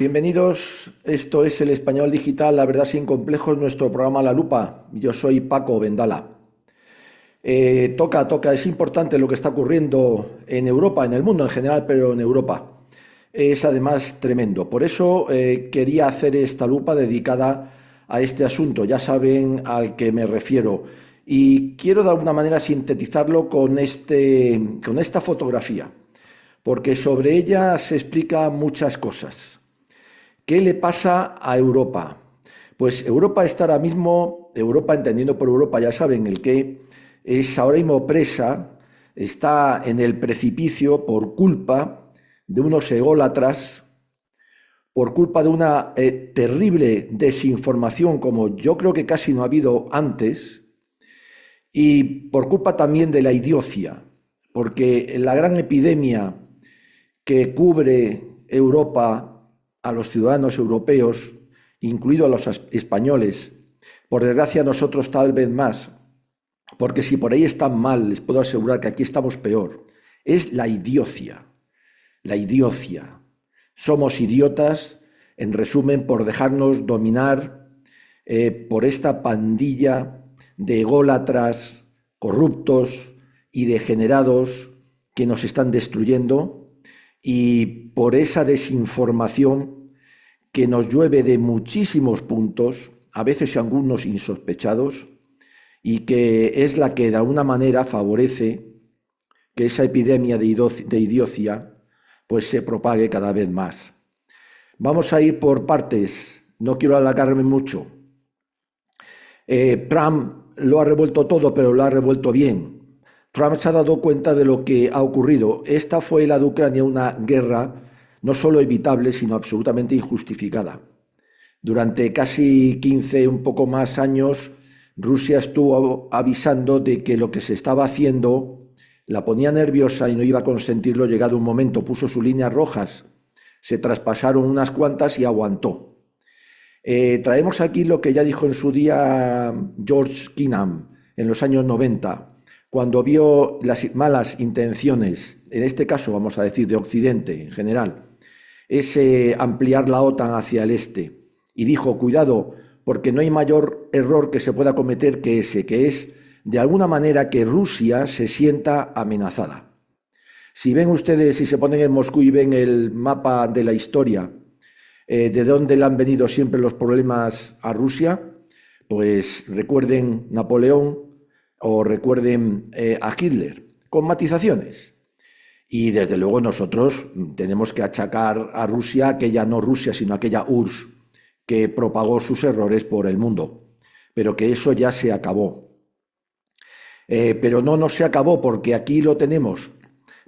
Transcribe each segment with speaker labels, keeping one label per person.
Speaker 1: Bienvenidos, esto es El Español Digital, la verdad sin complejos, nuestro programa La Lupa. Yo soy Paco Vendala. Toca, es importante lo que está ocurriendo en Europa, en el mundo en general, pero en Europa. Es además tremendo. Por eso quería hacer esta lupa dedicada a este asunto. Ya saben al que me refiero. Y quiero de alguna manera sintetizarlo con esta fotografía, porque sobre ella se explican muchas cosas. ¿Qué le pasa a Europa? Pues Europa está ahora mismo, Europa entendiendo por Europa, ya saben, el que es ahora mismo presa, está en el precipicio por culpa de unos ególatras, por culpa de una terrible desinformación como yo creo que casi no ha habido antes, y por culpa también de la idiocia, porque la gran epidemia que cubre Europa a los ciudadanos europeos, incluidos a los españoles, por desgracia nosotros tal vez más, porque si por ahí están mal, les puedo asegurar que aquí estamos peor, es la idiocia. La idiocia. Somos idiotas, en resumen, por dejarnos dominar por esta pandilla de ególatras, corruptos y degenerados que nos están destruyendo, y por esa desinformación que nos llueve de muchísimos puntos, a veces algunos insospechados, y que es la que de alguna manera favorece que esa epidemia de idiocia pues se propague cada vez más. Vamos a ir por partes, no quiero alargarme mucho. Trump lo ha revuelto todo, pero lo ha revuelto bien. Trump se ha dado cuenta de lo que ha ocurrido. Esta fue la de Ucrania, una guerra no solo evitable, sino absolutamente injustificada. Durante casi 15, un poco más años, Rusia estuvo avisando de que lo que se estaba haciendo la ponía nerviosa y no iba a consentirlo. Llegado un momento, puso sus líneas rojas, se traspasaron unas cuantas y aguantó. Traemos aquí lo que ya dijo en su día George Kennan en los años 90, cuando vio las malas intenciones, en este caso vamos a decir de Occidente en general, ese ampliar la OTAN hacia el este, y dijo, cuidado, porque no hay mayor error que se pueda cometer que ese, que es de alguna manera que Rusia se sienta amenazada. Si ven ustedes, si se ponen en Moscú y ven el mapa de la historia, de dónde le han venido siempre los problemas a Rusia, pues recuerden Napoleón o recuerden a Hitler, con matizaciones. Y desde luego nosotros tenemos que achacar a Rusia, aquella no Rusia, sino aquella URSS, que propagó sus errores por el mundo, pero que eso ya se acabó. Pero no se acabó, porque aquí lo tenemos.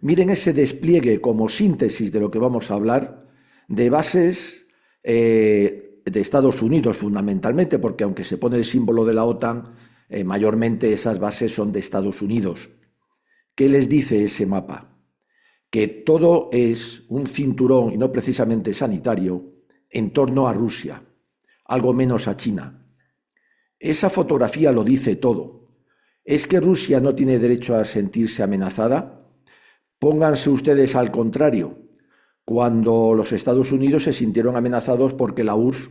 Speaker 1: Miren ese despliegue como síntesis de lo que vamos a hablar, de bases de Estados Unidos fundamentalmente, porque aunque se pone el símbolo de la OTAN, mayormente esas bases son de Estados Unidos. ¿Qué les dice ese mapa? Que todo es un cinturón, y no precisamente sanitario, en torno a Rusia, algo menos a China. Esa fotografía lo dice todo. ¿Es que Rusia no tiene derecho a sentirse amenazada? Pónganse ustedes al contrario, cuando los Estados Unidos se sintieron amenazados porque la URSS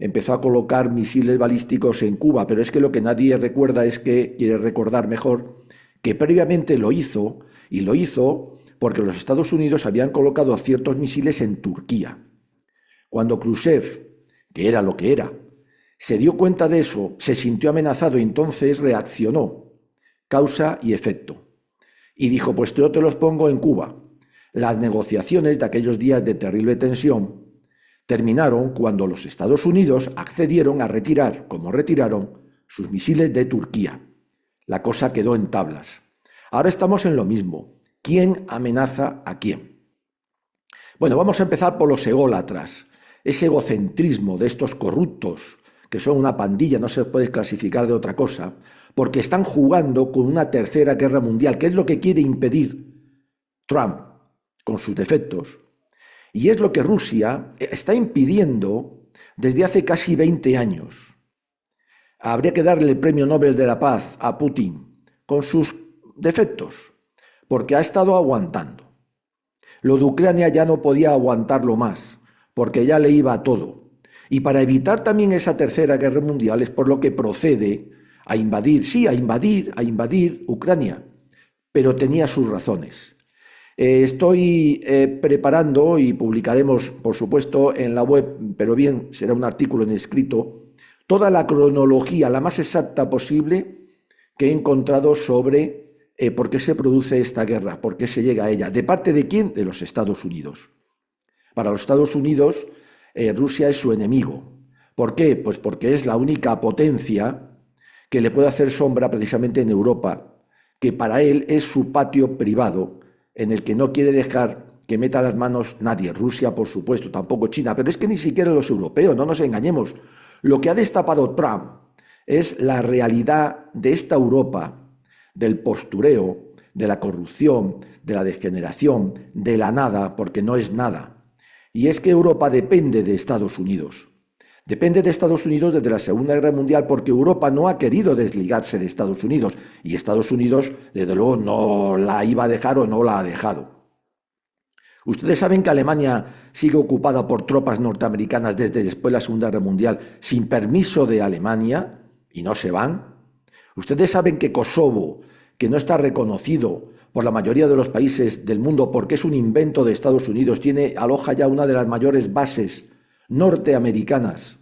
Speaker 1: empezó a colocar misiles balísticos en Cuba, pero es que lo que nadie recuerda es que, quiere recordar mejor, que previamente lo hizo, y lo hizo porque los Estados Unidos habían colocado ciertos misiles en Turquía. Cuando Khrushchev, que era lo que era, se dio cuenta de eso, se sintió amenazado y entonces reaccionó, causa y efecto. Y dijo, pues yo te los pongo en Cuba. Las negociaciones de aquellos días de terrible tensión terminaron cuando los Estados Unidos accedieron a retirar, como retiraron, sus misiles de Turquía. La cosa quedó en tablas. Ahora estamos en lo mismo. ¿Quién amenaza a quién? Bueno, vamos a empezar por los ególatras. Ese egocentrismo de estos corruptos, que son una pandilla, no se puede clasificar de otra cosa, porque están jugando con una tercera guerra mundial, que es lo que quiere impedir Trump, con sus defectos. Y es lo que Rusia está impidiendo desde hace casi 20 años. Habría que darle el premio Nobel de la Paz a Putin, con sus defectos, porque ha estado aguantando. Lo de Ucrania ya no podía aguantarlo más, porque ya le iba a todo. Y para evitar también esa tercera guerra mundial es por lo que procede a invadir, sí, a invadir Ucrania, pero tenía sus razones. Estoy preparando y publicaremos, por supuesto, en la web, pero bien, será un artículo en escrito, toda la cronología, la más exacta posible, que he encontrado sobre por qué se produce esta guerra, por qué se llega a ella. ¿De parte de quién? De los Estados Unidos. Para los Estados Unidos, Rusia es su enemigo. ¿Por qué? Pues porque es la única potencia que le puede hacer sombra precisamente en Europa, que para él es su patio privado, en el que no quiere dejar que meta las manos nadie. Rusia, por supuesto, tampoco China, pero es que ni siquiera los europeos, no nos engañemos. Lo que ha destapado Trump es la realidad de esta Europa, del postureo, de la corrupción, de la degeneración, de la nada, porque no es nada. Y es que Europa depende de Estados Unidos. Depende de Estados Unidos desde la Segunda Guerra Mundial porque Europa no ha querido desligarse de Estados Unidos y Estados Unidos, desde luego, no la iba a dejar o no la ha dejado. Ustedes saben que Alemania sigue ocupada por tropas norteamericanas desde después de la Segunda Guerra Mundial sin permiso de Alemania y no se van. Ustedes saben que Kosovo, que no está reconocido por la mayoría de los países del mundo porque es un invento de Estados Unidos, aloja ya una de las mayores bases norteamericanas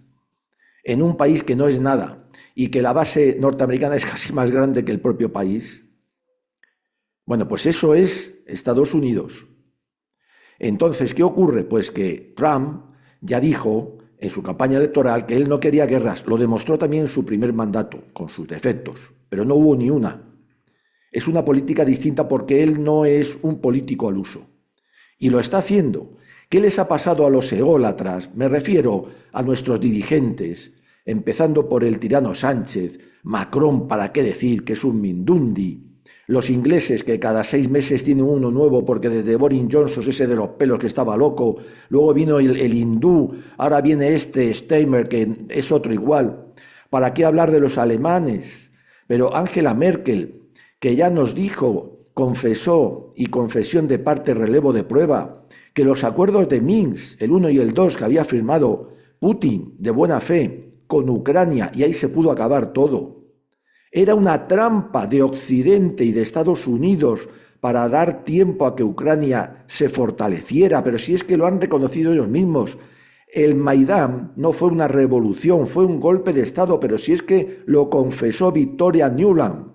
Speaker 1: en un país que no es nada y que la base norteamericana es casi más grande que el propio país. Bueno, pues eso es Estados Unidos. Entonces, ¿qué ocurre? Pues que Trump ya dijo en su campaña electoral que él no quería guerras. Lo demostró también en su primer mandato, con sus defectos, pero no hubo ni una. Es una política distinta porque él no es un político al uso. Y lo está haciendo. ¿Qué les ha pasado a los ególatras? Me refiero a nuestros dirigentes, empezando por el tirano Sánchez, Macron, para qué decir que es un mindundi, los ingleses que cada 6 meses tienen uno nuevo porque desde Boris Johnson, ese de los pelos que estaba loco, luego vino el hindú, ahora viene este Steinmeier que es otro igual. ¿Para qué hablar de los alemanes? Pero Angela Merkel, que ya nos dijo, confesó y confesión de parte relevo de prueba, que los acuerdos de Minsk, el 1 y el 2 que había firmado Putin de buena fe con Ucrania, y ahí se pudo acabar todo, era una trampa de Occidente y de Estados Unidos para dar tiempo a que Ucrania se fortaleciera, pero si es que lo han reconocido ellos mismos. El Maidán no fue una revolución, fue un golpe de Estado, pero si es que lo confesó Victoria Nuland.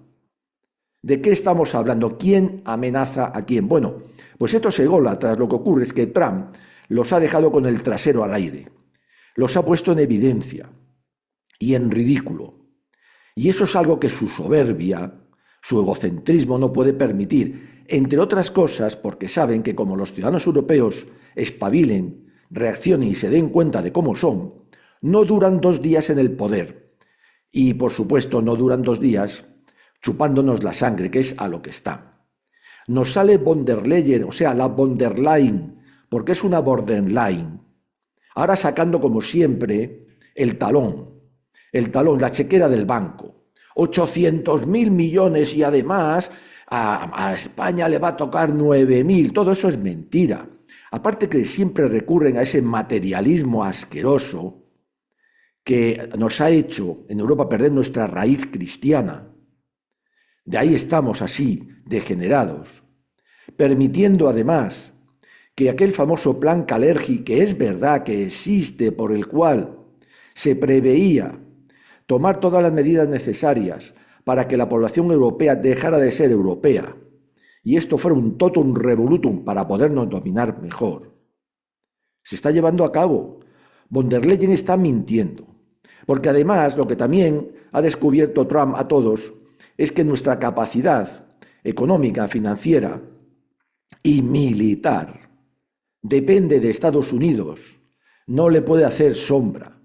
Speaker 1: ¿De qué estamos hablando? ¿Quién amenaza a quién? Bueno, pues estos ególatras, lo que ocurre es que Trump los ha dejado con el trasero al aire, los ha puesto en evidencia y en ridículo. Y eso es algo que su soberbia, su egocentrismo no puede permitir, entre otras cosas porque saben que como los ciudadanos europeos espabilen, reaccionen y se den cuenta de cómo son, no duran 2 días en el poder. Y por supuesto no duran 2 días chupándonos la sangre, que es a lo que está. Nos sale von der Leyen, o sea, la von der Leyen, porque es una borderline. Ahora sacando como siempre el talón, la chequera del banco. 800.000 millones y además a España le va a tocar 9.000. Todo eso es mentira. Aparte que siempre recurren a ese materialismo asqueroso que nos ha hecho en Europa perder nuestra raíz cristiana. De ahí estamos así, degenerados, permitiendo además que aquel famoso plan Kalergi, que es verdad que existe, por el cual se preveía tomar todas las medidas necesarias para que la población europea dejara de ser europea y esto fuera un totum revolutum para podernos dominar mejor, se está llevando a cabo. Von der Leyen está mintiendo, porque además lo que también ha descubierto Trump a todos es que nuestra capacidad económica, financiera y militar depende de Estados Unidos, no le puede hacer sombra.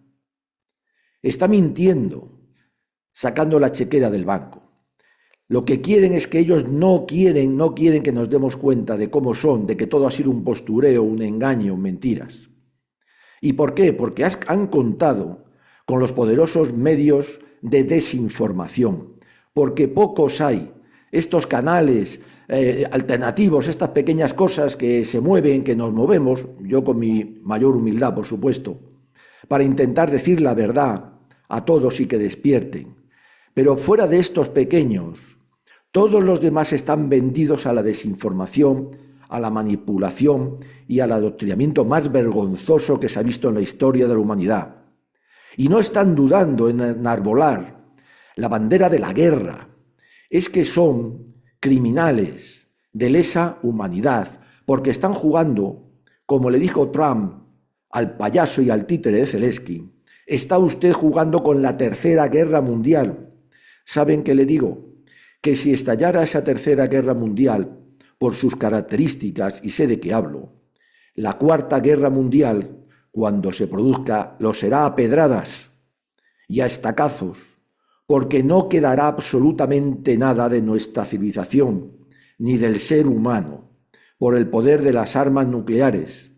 Speaker 1: Está mintiendo, sacando la chequera del banco. Lo que quieren es que ellos no quieren que nos demos cuenta de cómo son, de que todo ha sido un postureo, un engaño, mentiras. ¿Y por qué? Porque han contado con los poderosos medios de desinformación, porque pocos hay estos canales alternativos, estas pequeñas cosas que se mueven, que nos movemos, yo con mi mayor humildad, por supuesto, para intentar decir la verdad a todos y que despierten. Pero fuera de estos pequeños, todos los demás están vendidos a la desinformación, a la manipulación y al adoctrinamiento más vergonzoso que se ha visto en la historia de la humanidad. Y no están dudando en enarbolar la bandera de la guerra. Es que son criminales de lesa humanidad, porque están jugando, como le dijo Trump al payaso y al títere de Zelensky, está usted jugando con la Tercera Guerra Mundial. ¿Saben qué le digo? Que si estallara esa Tercera Guerra Mundial, por sus características, y sé de qué hablo, la Cuarta Guerra Mundial, cuando se produzca, lo será a pedradas y a estacazos, porque no quedará absolutamente nada de nuestra civilización, ni del ser humano, por el poder de las armas nucleares,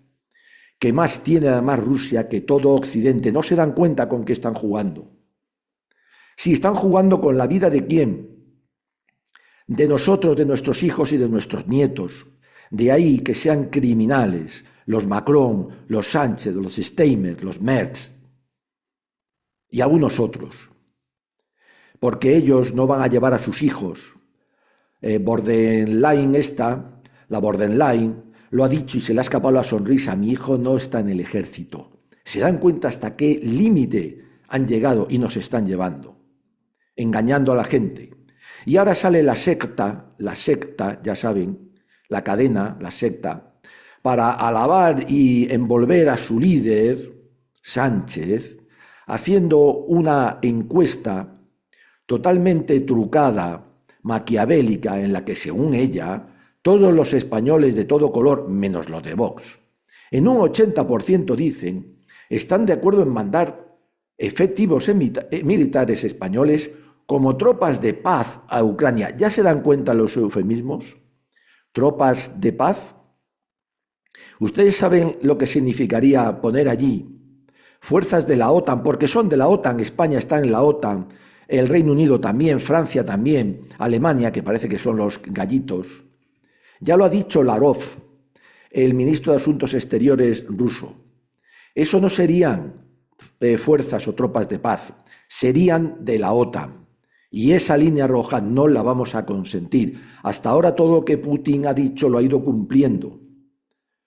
Speaker 1: que más tiene además Rusia que todo Occidente. No se dan cuenta con qué están jugando. Si están jugando con la vida de quién, de nosotros, de nuestros hijos y de nuestros nietos. De ahí que sean criminales los Macron, los Sánchez, los Steinmeier, los Merz y algunos otros. Porque ellos no van a llevar a sus hijos. La borderline, lo ha dicho y se le ha escapado la sonrisa. Mi hijo no está en el ejército. ¿Se dan cuenta hasta qué límite han llegado y nos están llevando? Engañando a la gente. Y ahora sale la secta, ya saben, la cadena, la secta, para alabar y envolver a su líder, Sánchez, haciendo una encuesta totalmente trucada, maquiavélica, en la que, según ella, todos los españoles de todo color, menos los de Vox, en un 80% dicen, están de acuerdo en mandar efectivos militares españoles como tropas de paz a Ucrania. ¿Ya se dan cuenta los eufemismos? ¿Tropas de paz? Ustedes saben lo que significaría poner allí fuerzas de la OTAN, porque son de la OTAN, España está en la OTAN, el Reino Unido también, Francia también, Alemania, que parece que son los gallitos. Ya lo ha dicho Lavrov, el ministro de Asuntos Exteriores ruso. Eso no serían fuerzas o tropas de paz, serían de la OTAN. Y esa línea roja no la vamos a consentir. Hasta ahora todo lo que Putin ha dicho lo ha ido cumpliendo.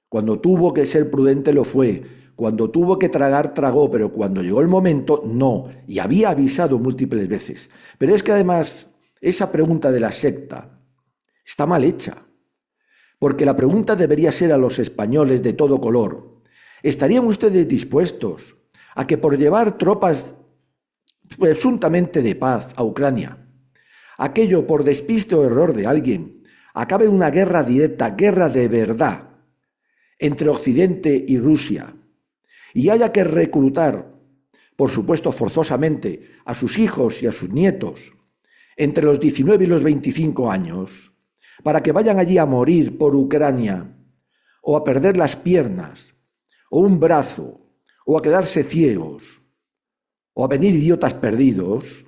Speaker 1: Cuando tuvo que ser prudente lo fue. Cuando tuvo que tragar, tragó. Pero cuando llegó el momento, no. Y había avisado múltiples veces. Pero es que además, esa pregunta de la secta está mal hecha. Porque la pregunta debería ser a los españoles de todo color. ¿Estarían ustedes dispuestos a que por llevar tropas presuntamente de paz a Ucrania, aquello por despiste o error de alguien, acabe una guerra directa, guerra de verdad, entre Occidente y Rusia, y haya que reclutar, por supuesto forzosamente, a sus hijos y a sus nietos, entre los 19 y los 25 años, para que vayan allí a morir por Ucrania, o a perder las piernas, o un brazo, o a quedarse ciegos, o a venir idiotas perdidos?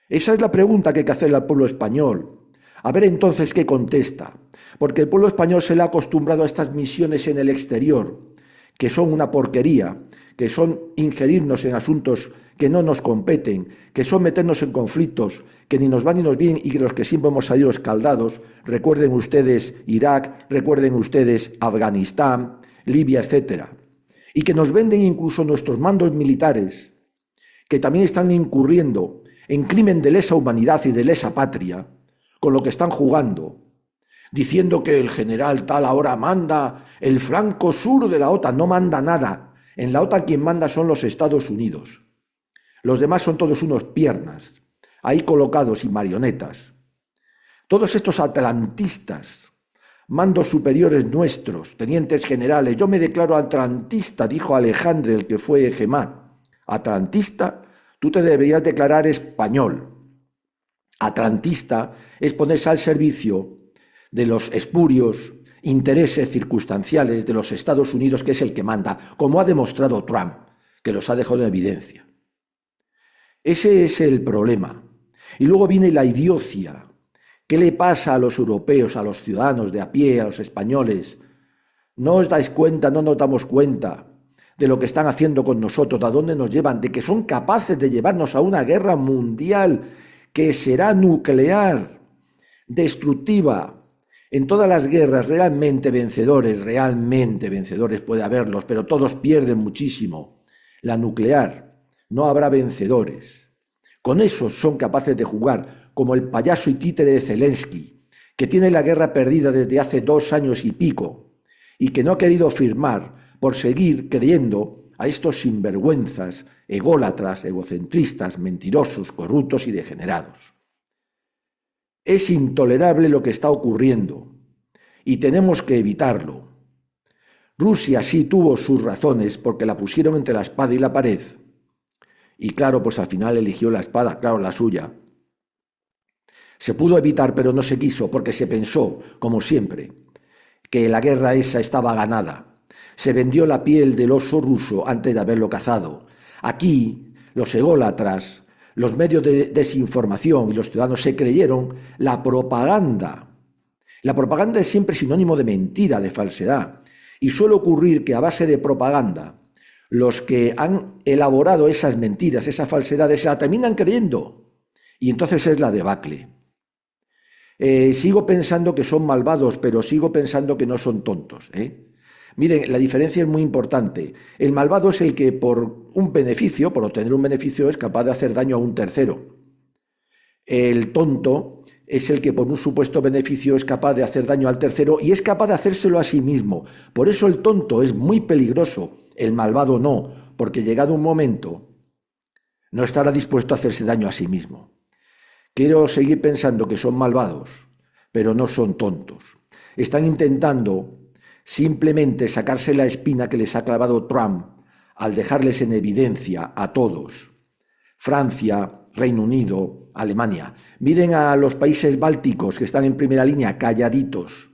Speaker 1: Esa es la pregunta que hay que hacerle al pueblo español. A ver entonces qué contesta. Porque el pueblo español se le ha acostumbrado a estas misiones en el exterior, que son una porquería, que son ingerirnos en asuntos que no nos competen, que son meternos en conflictos que ni nos van ni nos vienen y que los que siempre hemos salido escaldados. Recuerden ustedes Irak, recuerden ustedes Afganistán, Libia, etcétera. Y que nos venden incluso nuestros mandos militares, que también están incurriendo en crimen de lesa humanidad y de lesa patria, con lo que están jugando, diciendo que el general tal ahora manda el flanco sur de la OTAN. No manda nada. En la OTAN quien manda son los Estados Unidos. Los demás son todos unos piernas, ahí colocados y marionetas. Todos estos atlantistas, mandos superiores nuestros, tenientes generales. Yo me declaro atlantista, dijo Alejandre, el que fue Gemat. Atlantista, tú te deberías declarar español. Atlantista es ponerse al servicio de los espurios intereses circunstanciales de los Estados Unidos, que es el que manda, como ha demostrado Trump, que los ha dejado en evidencia. Ese es el problema. Y luego viene la idiocia ¿Qué le pasa a los europeos, a los ciudadanos de a pie, a los españoles? ¿No os dais cuenta, no nos damos cuenta de lo que están haciendo con nosotros, a dónde nos llevan, de que son capaces de llevarnos a una guerra mundial que será nuclear, destructiva? En todas las guerras realmente vencedores puede haberlos, pero todos pierden muchísimo. La nuclear, no habrá vencedores. Con eso son capaces de jugar, como el payaso y títere de Zelensky, que tiene la guerra perdida desde hace 2 años y pico, y que no ha querido firmar por seguir creyendo a estos sinvergüenzas, ególatras, egocentristas, mentirosos, corruptos y degenerados. Es intolerable lo que está ocurriendo y tenemos que evitarlo. Rusia sí tuvo sus razones porque la pusieron entre la espada y la pared. Y claro, pues al final eligió la espada, claro, la suya. Se pudo evitar, pero no se quiso, porque se pensó, como siempre, que la guerra esa estaba ganada. Se vendió la piel del oso ruso antes de haberlo cazado. Aquí, los ególatras, los medios de desinformación y los ciudadanos se creyeron la propaganda. La propaganda es siempre sinónimo de mentira, de falsedad. Y suele ocurrir que a base de propaganda, los que han elaborado esas mentiras, esas falsedades, se la terminan creyendo. Y entonces es la debacle. Sigo pensando que son malvados, pero sigo pensando que no son tontos. Miren, la diferencia es muy importante. El malvado es el que por un beneficio, por obtener un beneficio, es capaz de hacer daño a un tercero. El tonto es el que por un supuesto beneficio es capaz de hacer daño al tercero y es capaz de hacérselo a sí mismo. Por eso el tonto es muy peligroso, el malvado no, porque llegado un momento no estará dispuesto a hacerse daño a sí mismo. Quiero seguir pensando que son malvados, pero no son tontos. Están intentando simplemente sacarse la espina que les ha clavado Trump al dejarles en evidencia a todos. Francia, Reino Unido, Alemania. Miren a los países bálticos que están en primera línea, calladitos.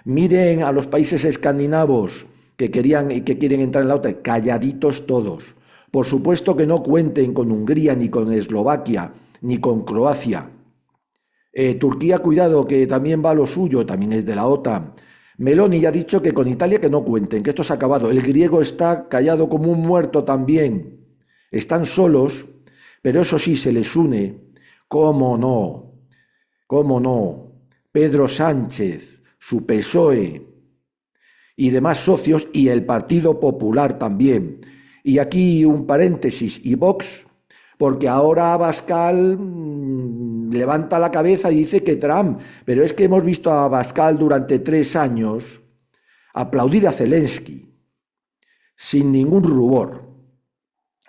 Speaker 1: Miren a los países escandinavos que querían y que quieren entrar en la OTAN, calladitos todos. Por supuesto que no cuenten con Hungría, ni con Eslovaquia, ni con Croacia. Turquía, cuidado, que también va a lo suyo, también es de la OTAN. Meloni ya ha dicho que con Italia que no cuenten, que esto se ha acabado. El griego está callado como un muerto también. Están solos, pero eso sí, se les une, cómo no, Pedro Sánchez, su PSOE y demás socios, y el Partido Popular también. Y aquí un paréntesis, y Vox, porque ahora Abascal levanta la cabeza y dice que Trump, pero es que hemos visto a Abascal durante 3 años aplaudir a Zelensky sin ningún rubor,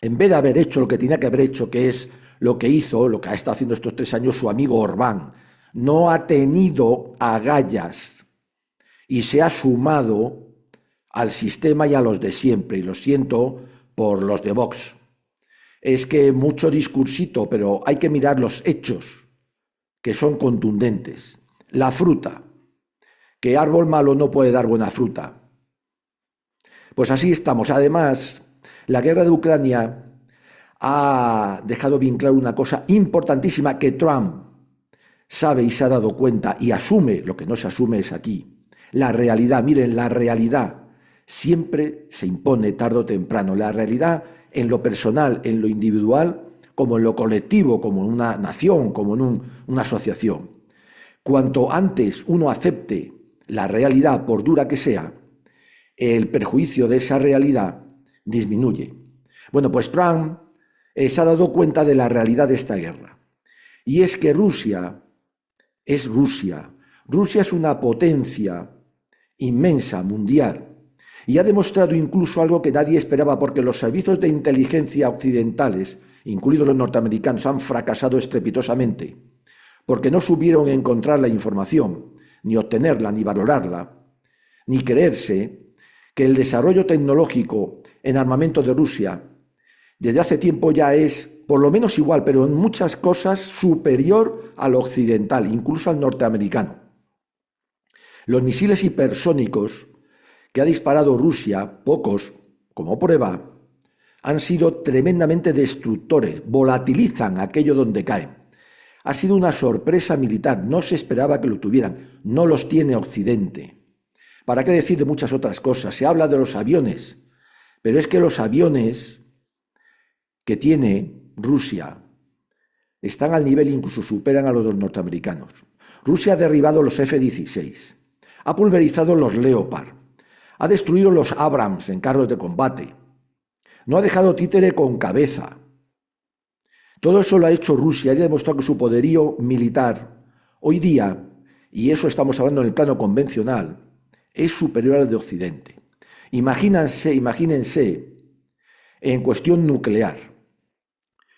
Speaker 1: en vez de haber hecho lo que tenía que haber hecho, que es lo que hizo, lo que ha estado haciendo estos 3 años su amigo Orbán. No ha tenido agallas y se ha sumado al sistema y a los de siempre, y lo siento por los de Vox. Es que mucho discursito, pero hay que mirar los hechos, que son contundentes. La fruta, que árbol malo no puede dar buena fruta. Pues así estamos. Además, la guerra de Ucrania ha dejado bien claro una cosa importantísima que Trump sabe y se ha dado cuenta y asume. Lo que no se asume es aquí. La realidad, miren, la realidad siempre se impone tarde o temprano. La realidad en lo personal, en lo individual, como en lo colectivo, como en una nación, como en una asociación. Cuanto antes uno acepte la realidad, por dura que sea, el perjuicio de esa realidad disminuye. Bueno, pues Trump se ha dado cuenta de la realidad de esta guerra. Y es que Rusia es Rusia. Rusia es una potencia inmensa, mundial. Y ha demostrado incluso algo que nadie esperaba, porque los servicios de inteligencia occidentales, incluidos los norteamericanos, han fracasado estrepitosamente, porque no supieron encontrar la información, ni obtenerla, ni valorarla, ni creerse que el desarrollo tecnológico en armamento de Rusia desde hace tiempo ya es por lo menos igual, pero en muchas cosas superior al occidental, incluso al norteamericano. Los misiles hipersónicos que ha disparado Rusia, pocos, como prueba, han sido tremendamente destructores, volatilizan aquello donde caen. Ha sido una sorpresa militar, no se esperaba que lo tuvieran, no los tiene Occidente. ¿Para qué decir de muchas otras cosas? Se habla de los aviones, pero es que los aviones que tiene Rusia están al nivel, incluso superan a los norteamericanos. Rusia ha derribado los F-16, ha pulverizado los Leopard, ha destruido los Abrams en carros de combate, no ha dejado títere con cabeza. Todo eso lo ha hecho Rusia y ha demostrado que su poderío militar hoy día, y eso estamos hablando en el plano convencional, es superior al de Occidente. Imagínense en cuestión nuclear,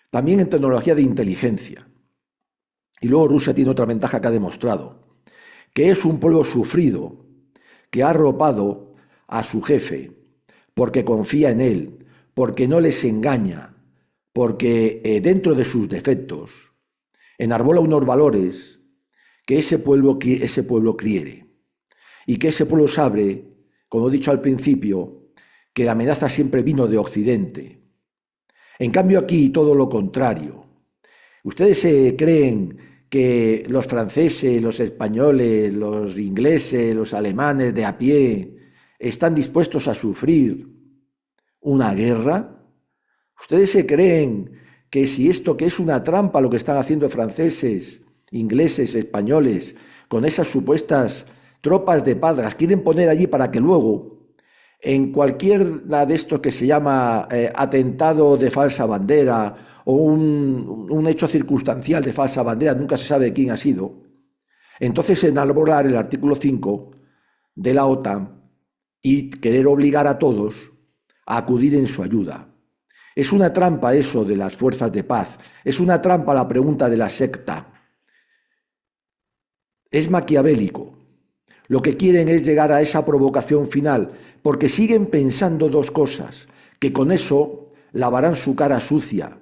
Speaker 1: también en tecnología de inteligencia. Y luego Rusia tiene otra ventaja que ha demostrado, que es un pueblo sufrido, que ha arropado a su jefe, porque confía en él, porque no les engaña, porque dentro de sus defectos enarbola unos valores que ese pueblo quiere, y que ese pueblo sabe, como he dicho al principio, que la amenaza siempre vino de Occidente. En cambio aquí todo lo contrario. ¿Ustedes creen que los franceses, los españoles, los ingleses, los alemanes de a pie están dispuestos a sufrir una guerra? ¿Ustedes se creen que si esto que es una trampa lo que están haciendo franceses, ingleses, españoles, con esas supuestas tropas de paz, las quieren poner allí para que luego, en cualquier de estos que se llama atentado de falsa bandera o un hecho circunstancial de falsa bandera, nunca se sabe quién ha sido, entonces enarbolar el artículo 5 de la OTAN y querer obligar a todos a acudir en su ayuda? Es una trampa eso de las fuerzas de paz, es una trampa la pregunta de la secta. Es maquiavélico. Lo que quieren es llegar a esa provocación final, porque siguen pensando dos cosas, que con eso lavarán su cara sucia.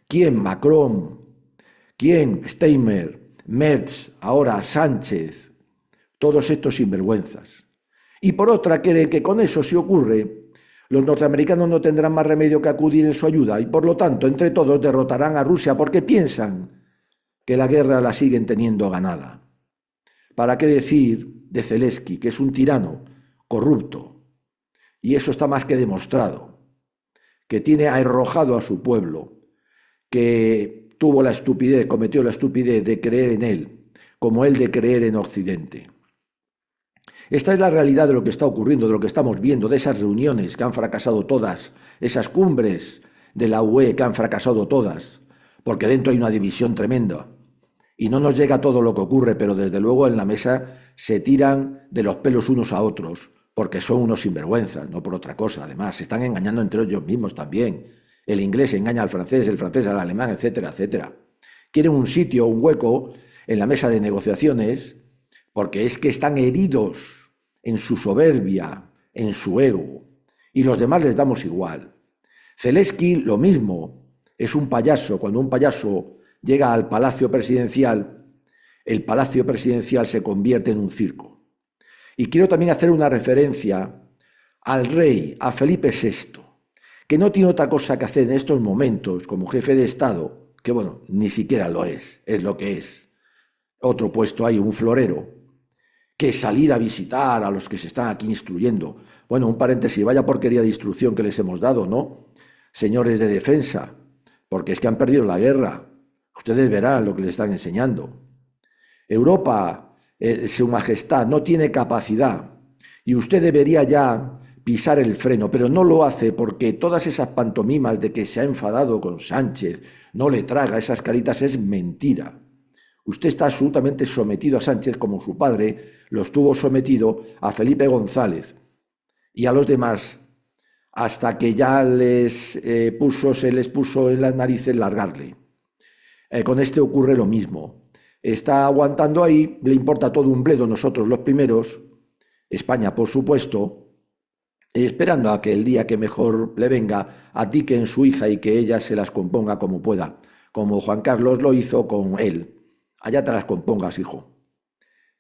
Speaker 1: ¿Quién? Macron. ¿Quién? Steinmeier, Merz, ahora Sánchez. Todos estos sinvergüenzas. Y por otra, creen que con eso, si ocurre, los norteamericanos no tendrán más remedio que acudir en su ayuda y por lo tanto entre todos derrotarán a Rusia porque piensan que la guerra la siguen teniendo ganada. ¿Para qué decir de Zelensky, que es un tirano corrupto? Y eso está más que demostrado, que tiene arrojado a su pueblo, que cometió la estupidez de creer en él, como él de creer en Occidente. Esta es la realidad de lo que está ocurriendo, de lo que estamos viendo, de esas reuniones que han fracasado todas, esas cumbres de la UE que han fracasado todas, porque dentro hay una división tremenda. Y no nos llega todo lo que ocurre, pero desde luego en la mesa se tiran de los pelos unos a otros, porque son unos sinvergüenzas, no por otra cosa. Además, se están engañando entre ellos mismos también. El inglés engaña al francés, el francés al alemán, etcétera, etcétera. Quieren un sitio, un hueco en la mesa de negociaciones, porque es que están heridos en su soberbia, en su ego, y los demás les damos igual. Zelensky lo mismo, es un payaso. Cuando un payaso llega al Palacio Presidencial, el Palacio Presidencial se convierte en un circo. Y quiero también hacer una referencia al rey, a Felipe VI, que no tiene otra cosa que hacer en estos momentos como jefe de Estado, que bueno, ni siquiera lo es lo que es. Otro puesto ahí, un florero, que salir a visitar a los que se están aquí instruyendo. Bueno, un paréntesis, vaya porquería de instrucción que les hemos dado, ¿no? Señores de defensa, porque es que han perdido la guerra. Ustedes verán lo que les están enseñando. Europa, su majestad, no tiene capacidad y usted debería ya pisar el freno, pero no lo hace porque todas esas pantomimas de que se ha enfadado con Sánchez, no le traga esas caritas, es mentira. Usted está absolutamente sometido a Sánchez como su padre lo estuvo sometido a Felipe González y a los demás hasta que ya se les puso en las narices largarle. Con este ocurre lo mismo. Está aguantando ahí, le importa todo un bledo, nosotros los primeros, España por supuesto, esperando a que el día que mejor le venga atiquen su hija y que ella se las componga como pueda, como Juan Carlos lo hizo con él. Allá te las compongas, hijo.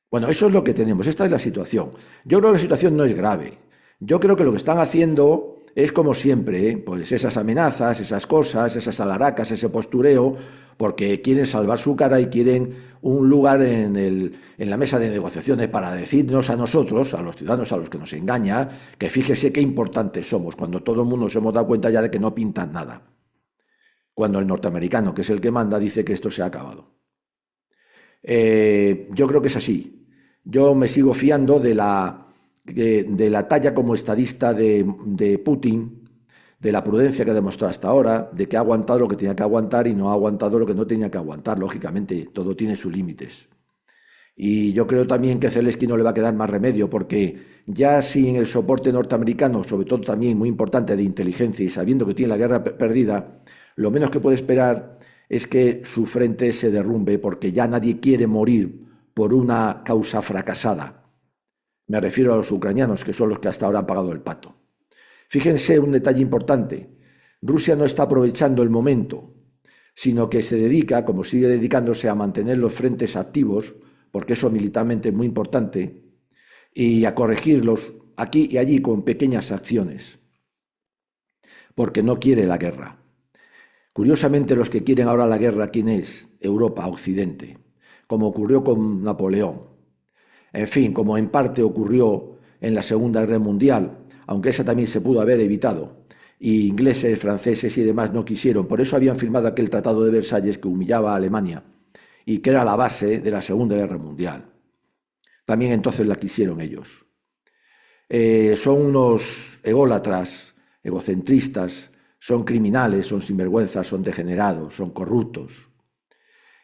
Speaker 1: Bueno, eso es lo que tenemos, esta es la situación. Yo creo que la situación no es grave. Yo creo que lo que están haciendo es como siempre, pues esas amenazas, esas cosas, esas alaracas, ese postureo, porque quieren salvar su cara y quieren un lugar en la mesa de negociaciones para decirnos a nosotros, a los ciudadanos a los que nos engaña, que fíjese qué importantes somos, cuando todo el mundo nos hemos dado cuenta ya de que no pintan nada. Cuando el norteamericano, que es el que manda, dice que esto se ha acabado. Yo creo que es así. Yo me sigo fiando de la talla como estadista de Putin, de la prudencia que ha demostrado hasta ahora, de que ha aguantado lo que tenía que aguantar y no ha aguantado lo que no tenía que aguantar. Lógicamente, todo tiene sus límites. Y yo creo también que a Zelensky no le va a quedar más remedio, porque ya sin el soporte norteamericano, sobre todo también muy importante de inteligencia y sabiendo que tiene la guerra perdida, lo menos que puede esperar es que su frente se derrumbe, porque ya nadie quiere morir por una causa fracasada. Me refiero a los ucranianos, que son los que hasta ahora han pagado el pato. Fíjense un detalle importante. Rusia no está aprovechando el momento, sino que se dedica, como sigue dedicándose, a mantener los frentes activos, porque eso militarmente es muy importante, y a corregirlos aquí y allí con pequeñas acciones, porque no quiere la guerra. Curiosamente, los que quieren ahora la guerra, ¿quién es? Europa, Occidente, como ocurrió con Napoleón. En fin, como en parte ocurrió en la Segunda Guerra Mundial, aunque esa también se pudo haber evitado, y ingleses, franceses y demás no quisieron. Por eso habían firmado aquel Tratado de Versalles que humillaba a Alemania y que era la base de la Segunda Guerra Mundial. También entonces la quisieron ellos. Son unos ególatras, egocentristas, son criminales, son sinvergüenzas, son degenerados, son corruptos.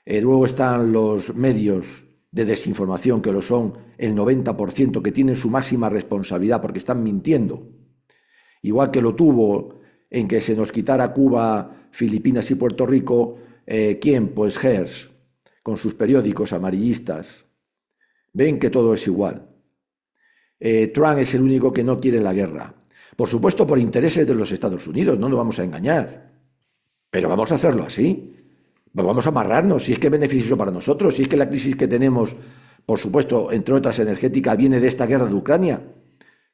Speaker 1: Luego están los medios de desinformación, que lo son el 90%, que tienen su máxima responsabilidad porque están mintiendo. Igual que lo tuvo en que se nos quitara Cuba, Filipinas y Puerto Rico, ¿quién? Pues Hearst, con sus periódicos amarillistas. Ven que todo es igual. Trump es el único que no quiere la guerra. Por supuesto, por intereses de los Estados Unidos, no nos vamos a engañar. Pero vamos a hacerlo así. Vamos a amarrarnos, si es que es beneficioso para nosotros, si es que la crisis que tenemos, por supuesto, entre otras energética, viene de esta guerra de Ucrania,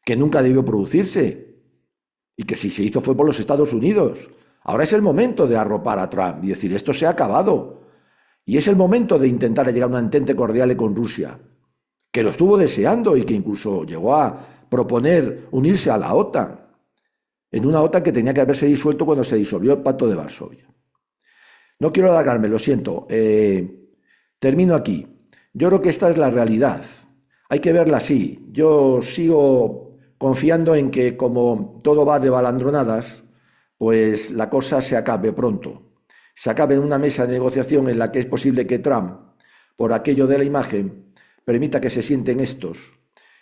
Speaker 1: que nunca debió producirse, y que si se hizo fue por los Estados Unidos. Ahora es el momento de arropar a Trump y decir, esto se ha acabado. Y es el momento de intentar llegar a una entente cordial con Rusia, que lo estuvo deseando y que incluso llegó a proponer unirse a la OTAN, en una OTAN que tenía que haberse disuelto cuando se disolvió el Pacto de Varsovia. No quiero alargarme, lo siento. Termino aquí. Yo creo que esta es la realidad. Hay que verla así. Yo sigo confiando en que como todo va de balandronadas, pues la cosa se acabe pronto. Se acabe en una mesa de negociación en la que es posible que Trump, por aquello de la imagen, permita que se sienten estos.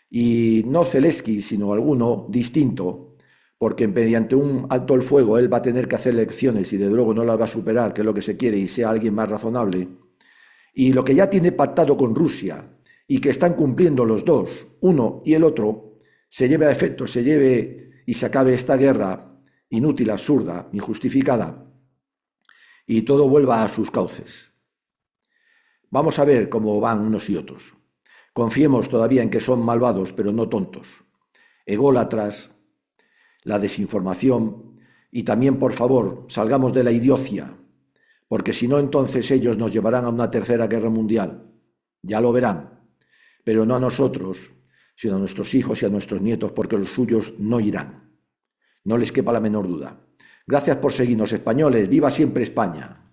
Speaker 1: Y no Zelensky, sino alguno distinto, porque mediante un alto el fuego él va a tener que hacer elecciones y desde luego no las va a superar, que es lo que se quiere, y sea alguien más razonable. Y lo que ya tiene pactado con Rusia y que están cumpliendo los dos, uno y el otro, se lleve a efecto, se lleve y se acabe esta guerra inútil, absurda, injustificada, y todo vuelva a sus cauces. Vamos a ver cómo van unos y otros. Confiemos todavía en que son malvados, pero no tontos. Ególatras, la desinformación, y también, por favor, salgamos de la idiocia, porque si no, entonces ellos nos llevarán a una tercera guerra mundial. Ya lo verán, pero no a nosotros, sino a nuestros hijos y a nuestros nietos, porque los suyos no irán. No les quepa la menor duda. Gracias por seguirnos, españoles. ¡Viva siempre España!